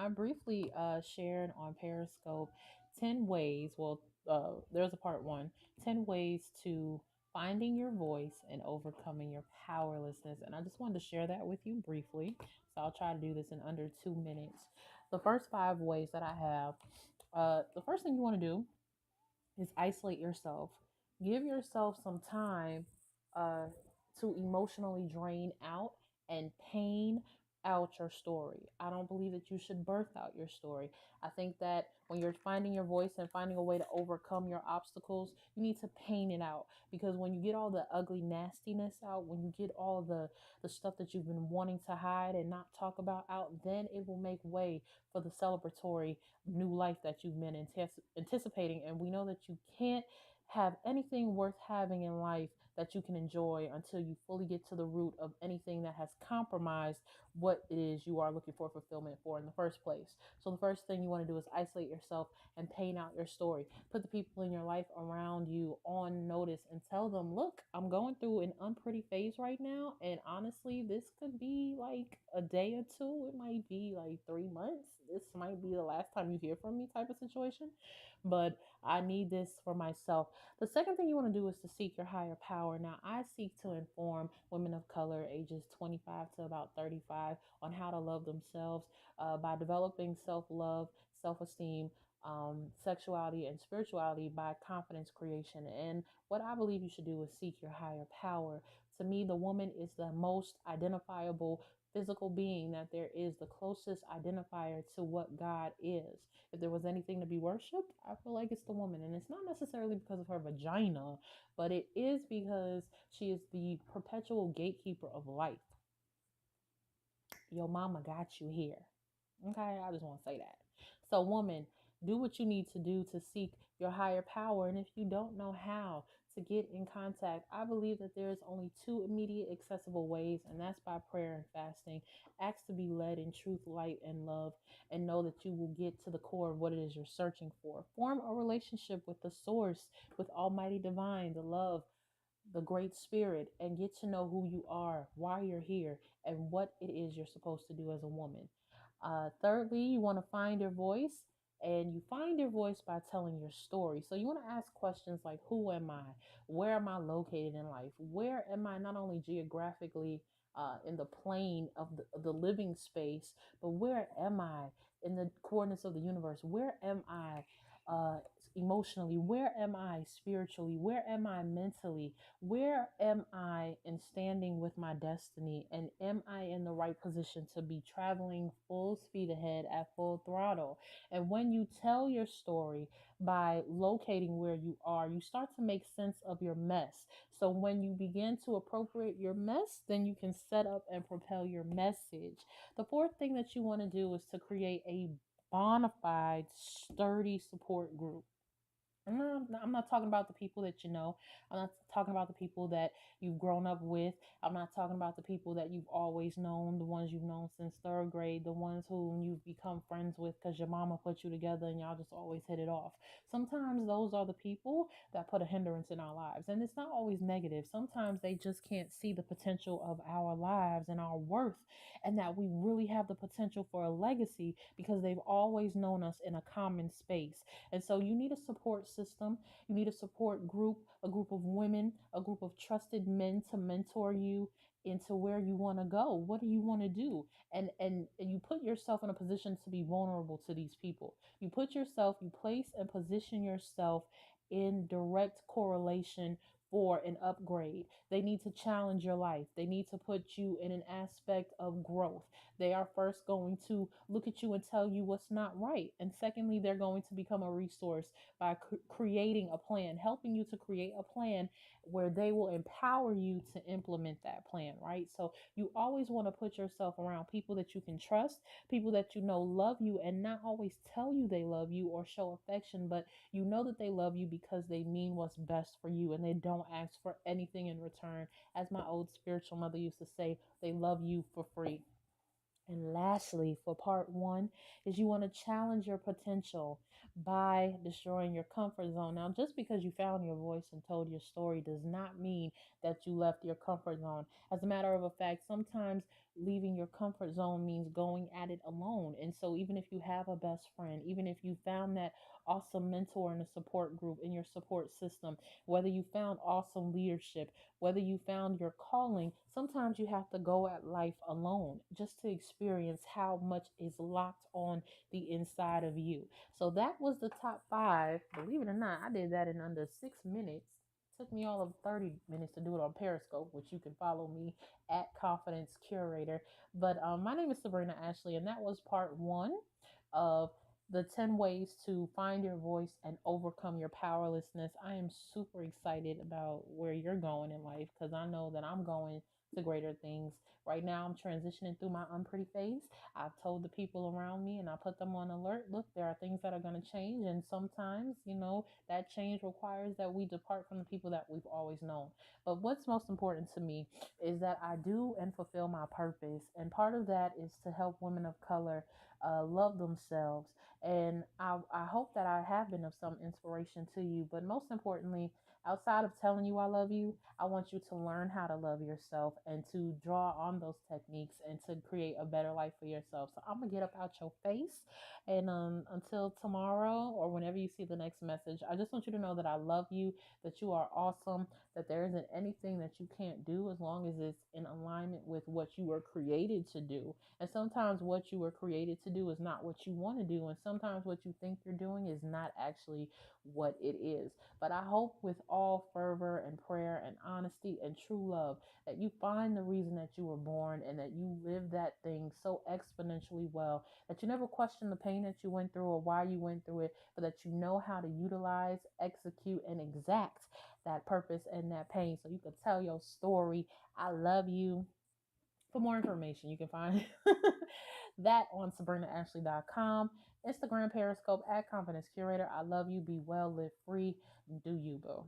I briefly shared on Periscope 10 ways. Well, there's a part one 10 ways to finding your voice and overcoming your powerlessness. And I just wanted to share that with you briefly. So I'll try to do this in under 2 minutes. The first 5 ways that I have, the first thing you want to do is isolate yourself. Give yourself some time uh, to emotionally drain out and pain out your story. I don't believe that you should birth out your story. I think that when you're finding your voice and finding a way to overcome your obstacles, you need to pain it out, because when you get all the ugly nastiness out, when you get all the stuff that you've been wanting to hide and not talk about out, then it will make way for the celebratory new life that you've been anticipating. And we know that you can't have anything worth having in life that you can enjoy until you fully get to the root of anything that has compromised what it is you are looking for fulfillment for in the first place. So the first thing you want to do is isolate yourself and paint out your story. Put the people in your life around you on notice and tell them, look, I'm going through an unpretty phase right now. And honestly, this could be like a day or two. It might be like 3 months. This might be the last time you hear from me type of situation. But I need this for myself. The second thing you want to do is to seek your higher power. Now, I seek to inform women of color ages 25 to about 35 on how to love themselves by developing self love, self esteem, sexuality, and spirituality by confidence creation. And what I believe you should do is seek your higher power. To me, the woman is the most identifiable physical being that there is, the closest identifier to what God is. If there was anything to be worshipped, I feel like it's the woman. And it's not necessarily because of her vagina, but it is because she is the perpetual gatekeeper of life. Your mama got you here. Okay, I just want to say that. So, woman, do what you need to do to seek your higher power. And if you don't know how to get in contact, I believe that there's only two immediate accessible ways, and that's by prayer and fasting. Ask to be led in truth, light, and love, and know that you will get to the core of what it is you're searching for. Form a relationship with the source, with Almighty Divine, the love, the Great Spirit, and get to know who you are, why you're here, and what it is you're supposed to do as a woman. Thirdly, you want to find your voice, and you find your voice by telling your story. So you want to ask questions like, who am I? Where am I located in life? Where am I not only geographically in the plane of the living space, but where am I in the coordinates of the universe? Where am I uh, emotionally? Where am I spiritually? Where am I mentally? Where am I in standing with my destiny? And am I in the right position to be traveling full speed ahead at full throttle? And when you tell your story by locating where you are, you start to make sense of your mess. So when you begin to appropriate your mess, then you can set up and propel your message. The fourth thing that you want to do is to create a bona fide, sturdy support group. I'm not talking about the people that you know. I'm not talking about the people that you've grown up with. I'm not talking about the people that you've always known, the ones you've known since third grade, the ones whom you've become friends with because your mama put you together and y'all just always hit it off. Sometimes those are the people that put a hindrance in our lives. And it's not always negative. Sometimes they just can't see the potential of our lives and our worth, and that we really have the potential for a legacy because they've always known us in a common space. And so you need a support system. You need a support group, a group of women, a group of trusted men to mentor you into where you want to go. What do you want to do? And you put yourself in a position to be vulnerable to these people. You place and position yourself in direct correlation for an upgrade. They need to challenge your life. They need to put you in an aspect of growth. They are first going to look at you and tell you what's not right. And secondly, they're going to become a resource by creating a plan, helping you to create a plan where they will empower you to implement that plan, right? So you always want to put yourself around people that you can trust, people that you know love you and not always tell you they love you or show affection, but you know that they love you because they mean what's best for you and they don't ask for anything in return. As my old spiritual mother used to say, they love you for free. And lastly, for part one, is you want to challenge your potential by destroying your comfort zone. Now, just because you found your voice and told your story does not mean that you left your comfort zone. As a matter of fact, sometimes leaving your comfort zone means going at it alone. And so, even if you have a best friend, even if you found that awesome mentor in a support group in your support system, whether you found awesome leadership, whether you found your calling, sometimes you have to go at life alone just to experience how much is locked on the inside of you. So that was the top five. Believe it or not, I did that in under 6 minutes. Took me all of 30 minutes to do it on Periscope, which you can follow me at Confidence Curator. But my name is Sabrina Ashley, and that was part one of the 10 ways to find your voice and overcome your powerlessness. I am super excited about where you're going in life because I know that I'm going to greater things. Right now, I'm transitioning through my unpretty phase. I've told the people around me and I put them on alert. Look, there are things that are going to change. And sometimes, that change requires that we depart from the people that we've always known. But what's most important to me is that I do and fulfill my purpose. And part of that is to help women of color love themselves. And I hope that I have been of some inspiration to you. But most importantly, outside of telling you I love you, I want you to learn how to love yourself and to draw on those techniques and to create a better life for yourself. So I'm going to get up out your face. And until tomorrow or whenever you see the next message, I just want you to know that I love you, that you are awesome, that there isn't anything that you can't do as long as it's in alignment with what you were created to do. And sometimes what you were created to do is not what you want to do. And sometimes what you think you're doing is not actually what it is. But I hope with all fervor and prayer and honesty and true love that you find the reason that you were born and that you live that thing so exponentially well that you never question the pain that you went through or why you went through it, but that you know how to utilize, execute, and exact that purpose and that pain so you can tell your story. I love you. For more information, you can find that on SabrinaAshley.com, Instagram, Periscope at Confidence Curator. I love you. Be well, live free, do you, boo.